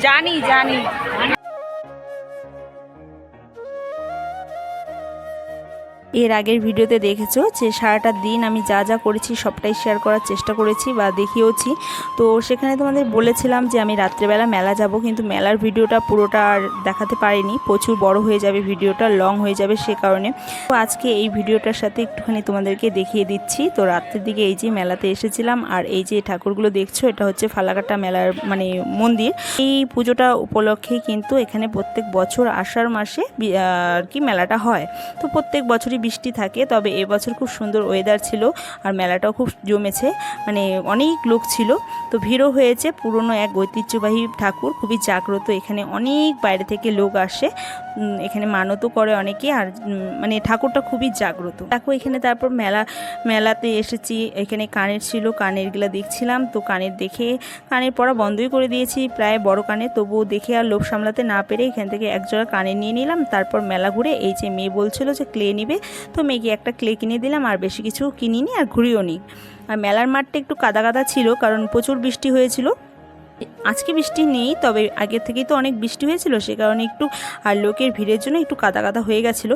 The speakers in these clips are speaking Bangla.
জানি জানি। এর আগের ভিডিওতে দেখেছো যে সারাটা দিন আমি যা যা করেছি সবটাই শেয়ার করার চেষ্টা করেছি বা দেখিয়েওছি। তো সেখানে তোমাদের বলেছিলাম যে আমি রাত্রেবেলা মেলা যাব, কিন্তু মেলার ভিডিওটা পুরোটা আর দেখাতে পারিনি, প্রচুর বড় হয়ে যাবে ভিডিওটা, লং হয়ে যাবে, সে কারণে তো আজকে এই ভিডিওটার সাথে একটুখানি তোমাদেরকে দেখিয়ে দিচ্ছি। তো রাত্রের দিকে এই যে মেলাতে এসেছিলাম, আর এই যে ঠাকুরগুলো দেখছো এটা হচ্ছে ফালাকাটা মেলার মানে মন্দির। এই পুজোটা উপলক্ষেই কিন্তু এখানে প্রত্যেক বছর আষাঢ় মাসে আর কি মেলাটা হয়। তো প্রত্যেক বছরই বৃষ্টি থাকে, তবে এবছর খুব সুন্দর ওয়েদার ছিল আর মেলাটাও খুব জমেছে, মানে অনেক লোক ছিল। তো ভিড়ও হয়েছে, পুরনো এক ঐতিহ্যবাহী ঠাকুর, খুবই জাগ্রত, এখানে অনেক বাইরে থেকে লোক আসে, এখানে মানতও করে অনেকে, আর মানে ঠাকুরটা খুবই জাগ্রত। দেখো এখানে তারপর মেলাতে এসেছি, এখানে কানের ছিল, কানেরগুলো দেখছিলাম। তো কানের দেখে কানের পরা বন্ধই করে দিয়েছি প্রায়, বড় কানের, তবুও দেখে আর লোভ সামলাতে না পেরে এখান থেকে একজোড়া কানের নিয়ে নিলাম। তারপর মেলা ঘুরে এই যে মেয়ে বলছিল যে ক্লে নিবে, তো মেয়েকে একটা ক্লে কিনে দিলাম, আর বেশি কিছু কিনিনি আর ঘুরিও নি। আর মেলার মাঠটা একটু কাদা কাদা ছিল, কারণ প্রচুর বৃষ্টি হয়েছিল। আজকে বৃষ্টি নেই, তবে আগের থেকেই তো অনেক বৃষ্টি হয়েছিল, সে কারণে একটু আর লোকের ভিড়ের জন্য একটু কাদা কাদা হয়ে গেছিলো।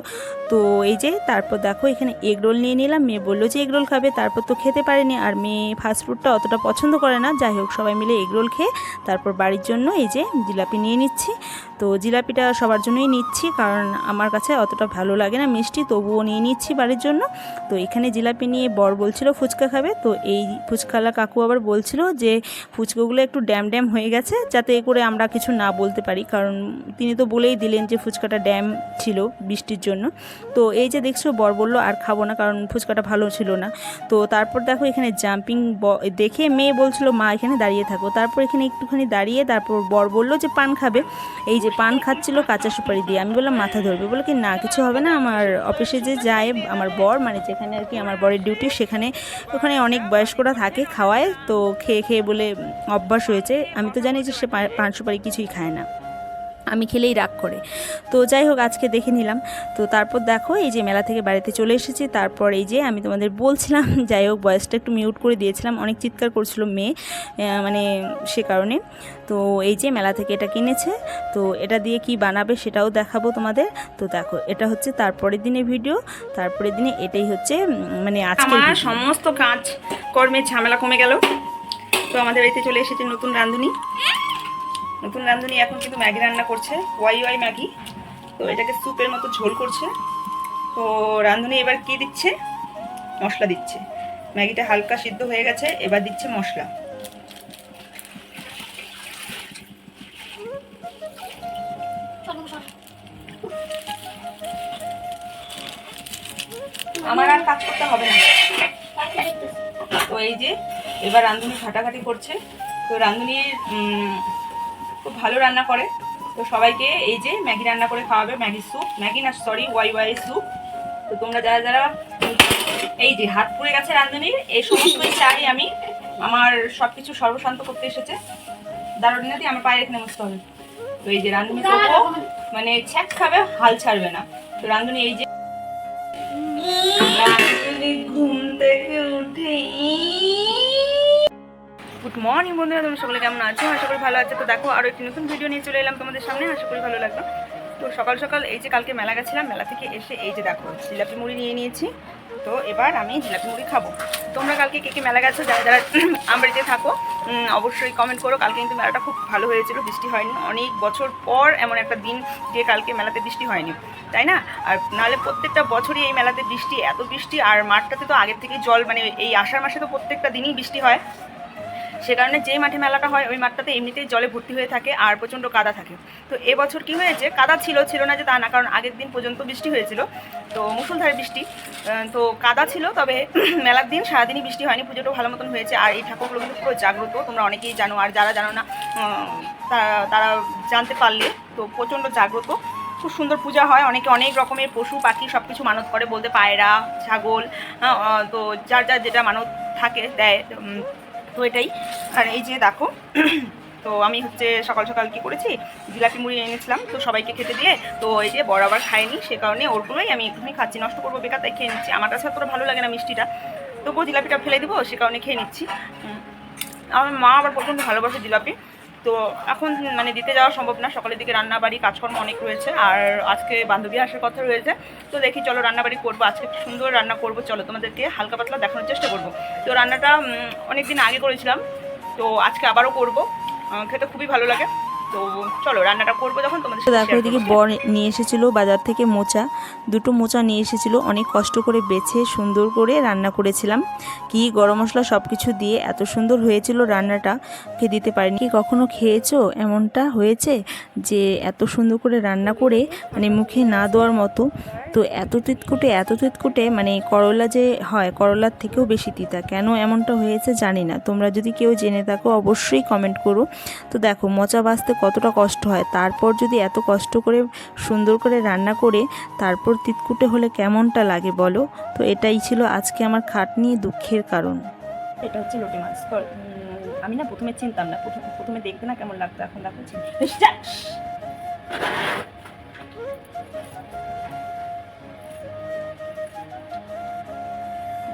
তো এই যে তারপর দেখো এখানে এগরোল নিয়ে নিলাম, মেয়ে বললো যে এগরোল খাবে, তারপর তো খেতে পারেনি, আর মেয়ে ফাস্টফুডটা অতটা পছন্দ করে না। যাই হোক সবাই মিলে এগরোল খেয়ে তারপর বাড়ির জন্য এই যে জিলাপি নিয়ে নিচ্ছি। তো জিলাপিটা সবার জন্যই নিচ্ছি, কারণ আমার কাছে অতটা ভালো লাগে না মিষ্টি, তবুও নিয়ে নিচ্ছি বাড়ির জন্য। তো এখানে জিলাপি নিয়ে বর বলছিল ফুচকা খাবে, তো এই ফুচকালা কাকু আবার বলছিল যে ফুচকাগুলো একটু ড্যাম ড্যাম হয়ে গেছে, যাতে করে আমরা কিছু না বলতে পারি, কারণ তিনি তো বলেই দিলেন যে ফুচকাটা ড্যাম ছিল বৃষ্টির জন্য। তো এই যে দেখছো বর বলল আর খাবো না, কারণ ফুচকাটা ভালো ছিল না। তো তারপর দেখো এখানে জাম্পিং দেখে মেয়ে বলছিল মা এখানে দাঁড়িয়ে থাকো, তারপর এখানে একটুখানি দাঁড়িয়ে তারপর বর বলল যে পান খাবে, এই যে পান খাচ্ছিল কাঁচা সুপারি দিয়ে। আমি বললাম মাথা ধরবে, বলে কি না কিছু হবে না, আমার অফিসে যে যায় আমার বর, মানে যেখানে আর কি আমার বরের ডিউটি, সেখানে ওখানে অনেক বয়স্করা থাকে খাওয়ায়, তো খেয়ে খেয়ে বলে অভ্যাস হয়েছে। আমি তো জানি যে সে পান সুপারি কিছুই খায় না, আমি খেলেই রাগ করে। তো যাই হোক আজকে দেখে নিলাম। তো তারপর দেখো এই যে মেলা থেকে বাড়িতে চলে এসেছি, তারপর এই যে আমি তোমাদের বলছিলাম, যাই হোক ভয়েসটা একটু মিউট করে দিয়েছিলাম, অনেক চিৎকার করছিল মেয়ে, মানে সে কারণে। তো এই যে মেলা থেকে এটা কিনেছে, তো এটা দিয়ে কি বানাবে সেটাও দেখাবো তোমাদের। তো দেখো এটা হচ্ছে তারপরের দিনের ভিডিও, তারপরের দিনে এটাই হচ্ছে মানে আজকে আমার সমস্ত কাজ কর্মের ঝামেলা কমে গেল। তো আমাদের বাড়িতে চলে এসেছে নতুন রাঁধুনি, নতুন রাঁধুনি এখন কিন্তু ম্যাগি রান্না করছে, ওয়াই ম্যাগি। তো এটাকে স্যুপের মতো ঝোল করছে। তো রাঁধুনি এবার কি দিচ্ছে, মশলা দিচ্ছে। ম্যাগিটা হালকা সিদ্ধ হয়ে গেছে, এবার দিচ্ছে মশলা। আমার আর কাজ করতে হবে না। তো এই যে এবার রাঁধুনি ঘাটাঘাটি করছে। তো রাঁধুনি খুব ভালো রান্না করে, তো সবাইকে এই যে ম্যাগি রান্না করে খাওয়াবে, ম্যাগি স্যুপ, ম্যাগি না সরি ওয়াই স্যুপ। তো তোমরা যারা যারা এই যে হাত পুড়ে গেছে রাঁধুনির, এই সমস্তই চাই আমি, আমার সব কিছু সর্বশান্ত করতে এসেছে। দারুণিনা দিয়ে আমার পায়ে রেখে বসতে হবে। তো এই যে রাঁধুনি তো মানে ছ্যাক খাবে, হাল ছাড়বে না। তো রাঁধুনি এই যে ঘুম থেকে উঠে গুড মর্নিং বন্ধুরা, তোমরা সকলে কেমন আছো? আশা করি ভালো আছে। তো দেখো আরও একটি নতুন ভিডিও নিয়ে চলে এলাম তোমাদের সামনে, আশা করি ভালো লাগলো। তো সকাল সকাল এই যে কালকে মেলা গেছিলাম, মেলা থেকে এসে এই যে দেখো জিলাপি মুড়ি নিয়ে নিয়েছি। তো এবার আমি জিলাপি মুড়ি খাবো। তোমরা কালকে কে কে মেলা গেছো, যারা যারা আমার বাড়িতে থাকো অবশ্যই কমেন্ট করো। কালকে কিন্তু মেলাটা খুব ভালো হয়েছিল, বৃষ্টি হয়নি, অনেক বছর পর এমন একটা দিন যে কালকে মেলাতে বৃষ্টি হয়নি, তাই না? আর নাহলে প্রত্যেকটা বছরই এই মেলাতে বৃষ্টি, এত বৃষ্টি, আর মাঠটাতে তো আগের থেকে জল, মানে এই আষাঢ় মাসে তো প্রত্যেকটা দিনই বৃষ্টি হয়, সে কারণে যে মাঠে মেলাটা হয় ওই মাঠটাতে এমনিতেই জলে ভর্তি হয়ে থাকে আর প্রচণ্ড কাদা থাকে। তো এবছর কি হয়েছে, কাদা ছিল না যে তা না, কারণ আগের দিন পর্যন্ত বৃষ্টি হয়েছিল, তো মুষলধারে বৃষ্টি, তো কাদা ছিল, তবে মেলার দিন সারাদিনই বৃষ্টি হয়নি, পুজোটাও ভালো মতন হয়েছে। আর এই ঠাকুরগুলো কিন্তু পুরো জাগ্রত, তোমরা অনেকেই জানো, আর যারা জানো না তারা জানতে পারলে। তো প্রচণ্ড জাগ্রত, খুব সুন্দর পূজা হয়, অনেকে অনেক রকমের পশু পাখি সব কিছু মানত করে, বলতে পায়রা, ছাগল, তো যার যার যেটা মানত থাকে দেয়। তো এটাই। আর এই যে দেখো তো আমি হচ্ছে সকাল সকাল কি করেছি, জিলাপি মুড়ি এনেছিলাম, তো সবাইকে খেতে দিয়ে, তো এই যে বড় আবার খায়নি, সে কারণে ওরগুলোই আমি একটুখানি খাচ্ছি, নষ্ট করবো বেকার, তাই খেয়ে নিচ্ছি। আমার কাছে অতটা ভালো লাগে না মিষ্টিটা, তবুও জিলাপিটা ফেলে দেবো, সে কারণে খেয়ে নিচ্ছি। আমার মা আবার প্রচণ্ড ভালোবাসে জিলাপি, তো এখন মানে দিতে যাওয়া সম্ভব না, সকালের দিকে রান্নাবাড়ি কাজকর্ম অনেক রয়েছে, আর আজকে বান্ধবী আসার কথা রয়েছে। তো দেখি চলো রান্নাবাড়ি করবো, আজকে সুন্দর রান্না করবো, চলো তোমাদেরকে হালকা পাতলা দেখানোর চেষ্টা করবো। তো রান্নাটা অনেক দিন আগে করেছিলাম, তো আজকে আবারও করবো, খেতে খুবই ভালো লাগে। তো চলো রান্নাটা করবো যখন তোমাদের সাথে। দেখো এদিকে বর নিয়ে এসেছিলো বাজার থেকে মোচা, দুটো মোচা নিয়ে এসেছিলো, অনেক কষ্ট করে বেছে সুন্দর করে রান্না করেছিলাম, কি গরম মশলা সব কিছু দিয়ে এত সুন্দর হয়েছিল রান্নাটা, খেয়ে দিতে পারিনি। কি কখনো খেয়েছো? এমনটা হয়েছে যে এত সুন্দর করে রান্না করে মানে মুখে না দেওয়ার মতো। তো এত তিতকুটে মানে করলা যে হয় করলার থেকেও বেশি তিতা, কেন এমনটা হয়েছে জানি না, তোমরা যদি কেউ জেনে থাকো অবশ্যই কমেন্ট করো। তো দেখো মোচা বাছতে কতটা কষ্ট হয়, তারপর যদি এত কষ্ট করে সুন্দর করে রান্না করে তারপর তিতকুটে হলে কেমনটা লাগে বলো। তো এটাই ছিল আজকে আমার খাটনি দুঃখের কারণ। এটা হচ্ছে লোটে মাছ। আমি না প্রথমে চিনতাম না, প্রথমে দেখতে না কেমন লাগতো, এখন দেখো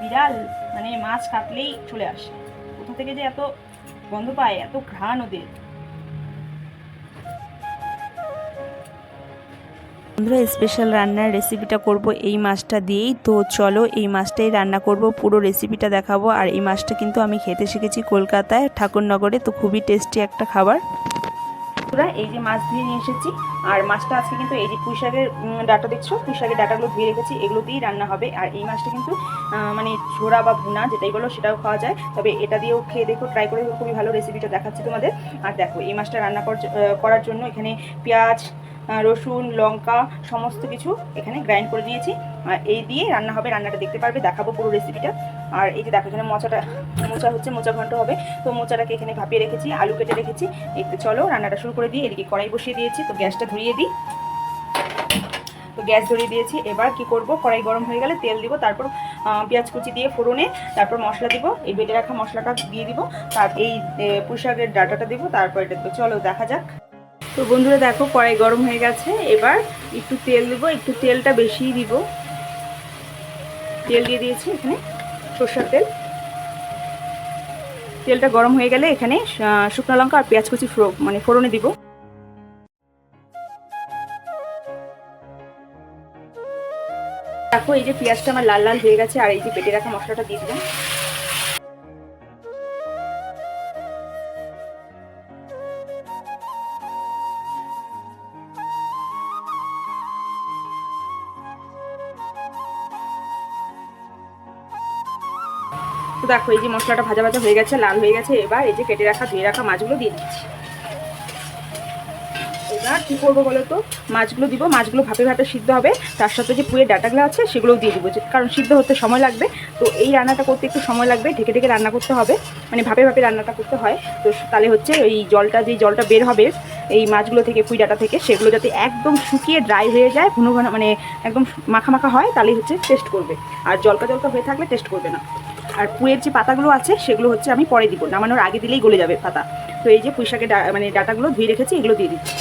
বিড়াল মানে মাছ কাটলেই চলে আসে, কোথা থেকে যে এত গন্ধ পায়, এত ঘ্রাণ ওদের। বন্ধুরা স্পেশাল রান্নার রেসিপিটা করব এই মাছটা দিয়েই, তো চলো এই মাছটাই রান্না করব, পুরো রেসিপিটা দেখাবো। আর এই মাছটা কিন্তু আমি খেতে শিখেছি কলকাতায় ঠাকুরনগরে, তো খুবই টেস্টি একটা খাবার। এই যে মাছ ধুয়ে নিয়ে এসেছি, আর মাছটা আজকে কিন্তু এই যে পুঁই শাকের ডাটা দেখছো, পুঁই শাকের ডাটাগুলো ধুয়ে রেখেছি, এগুলো দিয়েই রান্না হবে। আর এই মাছটা কিন্তু মানে ঝোড়া বা ভুনা যেটাই বলো সেটাও খাওয়া যায়, তবে এটা দিয়েও খেয়ে দেখো, ট্রাই করে খুবই ভালো, রেসিপিটা দেখাচ্ছি তোমাদের। আর দেখো এই মাছটা রান্না করার জন্য এখানে পেঁয়াজ, রসুন, লঙ্কা সমস্ত কিছু এখানে গ্রাইন্ড করে নিয়েছি, আর এই দিয়ে রান্না হবে, রান্নাটা দেখতে পারবে, দেখাবো পুরো রেসিপিটা। আর এই যে দেখো এখানে মোচা হচ্ছে, মোচা ঘন্ট হবে, তো মোচাটাকে এখানে ভাপিয়ে রেখেছি, আলু কেটে রেখেছি। এই তো চলো রান্নাটা শুরু করে দিই। এদিকে কড়াই বসিয়ে দিয়েছি, তো গ্যাসটা ধরিয়ে দিই। তো গ্যাস ধরিয়ে দিয়েছি, এবার কি করব, কড়াই গরম হয়ে গেলে তেল দিব, তারপর পেঁয়াজ কুচি দিয়ে ফোড়নে, তারপর মশলা দিব, এই বেটে রাখা মশলাটা দিয়ে দিব, তার এই পুঁই শাকের ডাঁটাটা দিব, তারপর এটা তো চলো দেখা যাক। তো বন্ধুরা দেখো কড়াই গরম হয়ে গেছে, এবার একটু তেল দিব, একটু তেলটা বেশিই দিব, তেল দিয়ে দিয়েছি এখানে সরষের তেল। তেলটা গরম হয়ে গেলে এখানে শুকনো লঙ্কা আর পেঁয়াজ কুচি মানে ফোড়নে দিব। দেখো এই যে পেঁয়াজটা আমার লাল লাল হয়ে গেছে, আর এই যে বেটে রাখা মশলাটা দিয়ে দিলাম। তো দেখো এই যে মশলাটা ভাজা ভাজা হয়ে গেছে, লাল হয়ে গেছে, এবার এই যে কেটে রাখা ধুয়ে রাখা মাছগুলো দিয়ে দিচ্ছি। এবার কী করবো বলো তো, মাছগুলো দিব, মাছগুলো ভাপে ভাপে সিদ্ধ হবে, তার সাথে যে পুয়ের ডাটাগুলো আছে সেগুলোও দিয়ে দিব, কারণ সিদ্ধ হতে সময় লাগবে, তো এই রান্নাটা করতে একটু সময় লাগবে, ঢেকে ঢেকে রান্না করতে হবে, মানে ভাপে ভাপে রান্নাটা করতে হয়। তো তাহলে হচ্ছে এই জলটা, যেই জলটা বের হবে এই মাছগুলো থেকে, পুঁই ডাটা থেকে, সেগুলো যাতে একদম শুকিয়ে ড্রাই হয়ে যায়, ঘন ঘন মানে একদম মাখা মাখা হয়, তাহলেই হচ্ছে টেস্ট করবে, আর জলকা জলকা হয়ে থাকলে টেস্ট করবে না। আর পুঁয়ের যে পাতাগুলো আছে সেগুলো হচ্ছে আমি পরে দিব, নামানোর আগে দিলেই গলে যাবে পাতা। তো এই যে পুঁই শাকের মানে ডাটাগুলো ধুয়ে রেখেছি, এগুলো দিয়ে দিচ্ছি।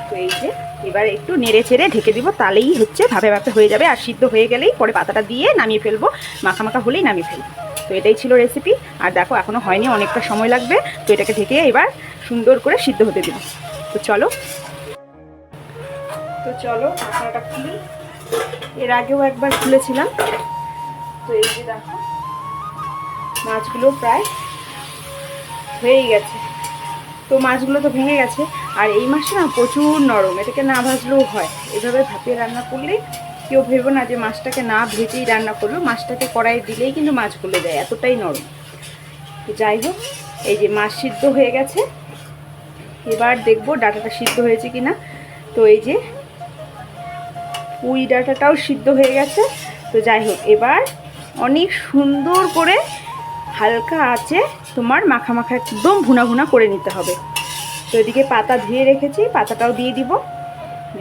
তো এই যে এবার একটু নেড়ে চেড়ে ঢেকে দিব, তাহলেই হচ্ছে ভাপে ভাপে হয়ে যাবে, আর সিদ্ধ হয়ে গেলেই পরে পাতাটা দিয়ে নামিয়ে ফেলবো, মাখা মাখা হলেই নামিয়ে ফেলবো। তো এটাই ছিল রেসিপি। আর দেখো এখনও হয়নি, অনেকটা সময় লাগবে, তো এটাকে ঢেকে এবার সুন্দর করে সিদ্ধ হতে দেব। তো চলো ঢাকনাটা খুলি, এর আগেও একবার খুলেছিলাম। তো এই যে দেখো মাছগুলো প্রায় হয়েই গেছে, তো মাছগুলো তো ভেঙে গেছে, আর এই মাছটা না প্রচুর নরম, এটাকে না ভাজলেও হয়, এভাবে ভাপিয়ে রান্না করলে কেউ ভেবো না যে মাছটাকে না ভেজেই রান্না করলো, মাছটাকে কড়াই দিলেই কিন্তু মাছ গলে যায়, এতটাই নরম। তো যাই হোক এই যে মাছ সিদ্ধ হয়ে গেছে, এবার দেখবো ডাটাটা সিদ্ধ হয়েছে কিনা। তো এই যে পুঁই ডাটাটাও সিদ্ধ হয়ে গেছে। তো যাই হোক এবার অনেক সুন্দর করে হালকা আছে তোমার মাখা মাখা একদম ভুনা ভুনা করে নিতে হবে। তো এদিকে পাতা ধুয়ে রেখেছি, পাতাটাও দিয়ে দিব।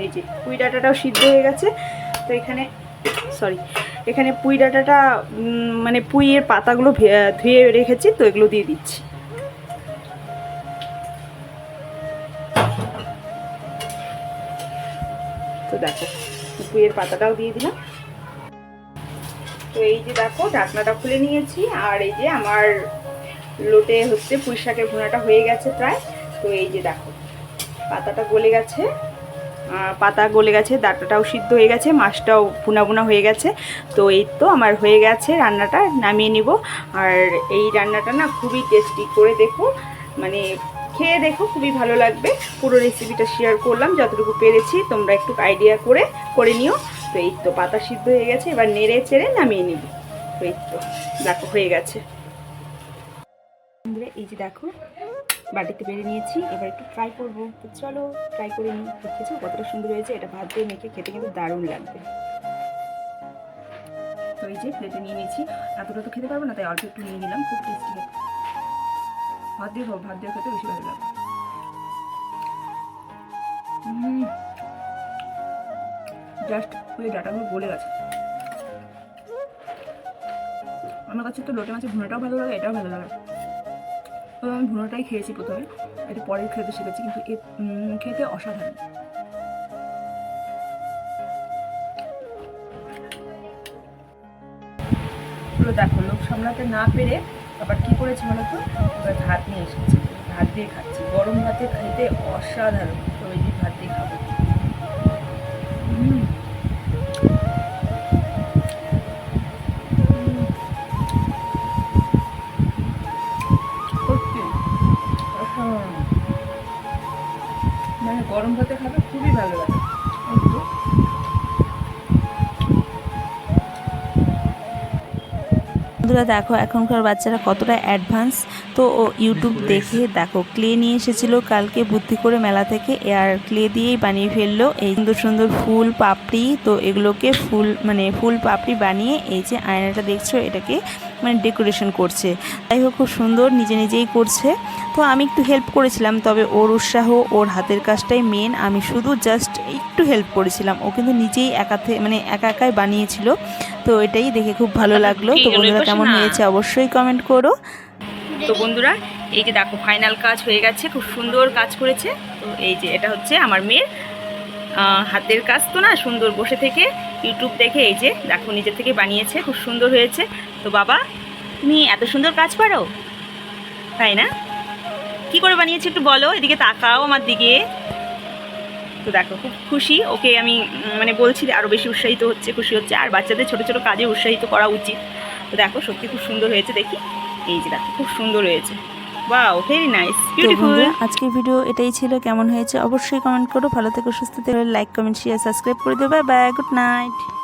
এই যে পুঁই ডাঁটাটাও সিদ্ধ হয়ে গেছে, তো এখানে পুঁই ডাঁটাটা মানে পুঁইয়ের পাতাগুলো ধুয়ে রেখেছি, তো এগুলো দিয়ে দিচ্ছি। তো দেখো পুঁইয়ের পাতাটাও দিয়ে দিলাম। তো এই যে দেখো ঢাকনাটা খুলে নিয়েছি, আর এই যে আমার লোটে হচ্ছে পুঁই শাকের ভুনাটা হয়ে গেছে প্রায়। তো এই যে দেখো পাতাটা গলে গেছে, পাতা গলে গেছে, ডাঁটাটাও সিদ্ধ হয়ে গেছে, মাছটাও ভুনা ভুনা হয়ে গেছে। তো এই তো আমার হয়ে গেছে রান্নাটা, নামিয়ে নিব। আর এই রান্নাটা না খুবই টেস্টি, করে দেখো, মানে খেয়ে দেখো, খুবই ভালো লাগবে। পুরো রেসিপিটা শেয়ার করলাম যতটুকু পেরেছি, তোমরা একটু আইডিয়া করে নিও। তো এই তো পাতা সিদ্ধ হয়ে গেছে, এবার নেড়ে চেড়ে নামিয়ে নিব। তো এই তো দেখো হয়ে গেছে। এই যে দেখো বাটিতে বেড়ে নিয়েছি, এবার একটু ট্রাই করবো। তো চলো ট্রাই করে নিই। দেখেছো কতটা সুন্দর হয়েছে, এটা ভাত দিয়ে মেখে খেতে কিন্তু দারুণ লাগবে। তো এই যে প্লেটে নিয়ে নিয়েছি, এতটা তো খেতে পারবো না, তাই অল্প একটু নিয়ে নিলাম। খুব টেস্টি হবে, ভাত দিয়ে খেতে বেশি ভালো লাগবে। জাস্ট ওই ডাটাগুলো গলে গেছে। আমার কাছে তো লোটে মাছের ভুনাটাও ভালো লাগে, এটাও ভালো লাগে। তো আমি ভুনাটাই খেয়েছি প্রথমে, একটু পরে খেতে শিখেছি, কিন্তু খেতে অসাধারণ। দেখো লোক সামলাতে না পেরে আবার কি করেছি বলো তো, এবার ভাত নিয়ে এসেছি, ভাত দিয়ে খাচ্ছি। গরম ভাতে খেতে অসাধারণ। তো এই যে ভাত দিয়ে খাবো। মানে গরম ভাতে খাবে খুবই ভালো লাগে। বন্ধুরা দেখো এখনকার বাচ্চারা কতটা অ্যাডভান্স। তো ও ইউটিউব দেখে দেখো ক্লে নিয়ে এসেছিলো কালকে বুদ্ধি করে মেলা থেকে, আর ক্লে দিয়েই বানিয়ে ফেললো এই সুন্দর সুন্দর ফুল পাপড়ি। তো এগুলোকে ফুল পাপড়ি বানিয়ে এই যে আয়নাটা দেখছো এটাকে মানে ডেকোরেশন করছে। যাই হোক খুব সুন্দর, নিজে নিজেই করছে। তো আমি একটু হেল্প করেছিলাম, তবে ওর উৎসাহ, ওর হাতের কাজটাই মেন। আমি শুধু জাস্ট একটু হেল্প করেছিলাম, ও কিন্তু নিজেই একাই বানিয়েছিল। তো এটাই দেখে খুব ভালো লাগলো। তো বন্ধুরা কেমন হয়েছে অবশ্যই কমেন্ট করো। তো বন্ধুরা এই যে দেখো ফাইনাল কাজ হয়ে গেছে, খুব সুন্দর কাজ করেছে। তো এই যে এটা হচ্ছে আমার মেয়ের হাতের কাজ, তো না সুন্দর বসে থেকে ইউটিউব দেখে এই যে দেখো নিজের থেকে বানিয়েছে, খুব সুন্দর হয়েছে। তো বাবা তুমি এত সুন্দর কাজ পারো, তাই না? কি করে বানিয়েছে একটু বলো, এদিকে তাকাও আমার দিকে। তো দেখো খুব খুশি, ওকে আমি মানে বলছি আরও বেশি উৎসাহিত হচ্ছে, খুশি হচ্ছে। আর বাচ্চাদের ছোটো ছোটো কাজে উৎসাহিত করা উচিত। তো দেখো সত্যি খুব সুন্দর হয়েছে, দেখি এই যে দেখো খুব সুন্দর হয়েছে। Wow very nice, beautiful. আজকের ভিডিও এটাই ছিল, কেমন হয়েছে অবশ্যই কমেন্ট করো। ভালো থেকো, সুস্থ থেকো, লাইক কমেন্ট শেয়ার সাবস্ক্রাইব করে দেবে। Bye, good night.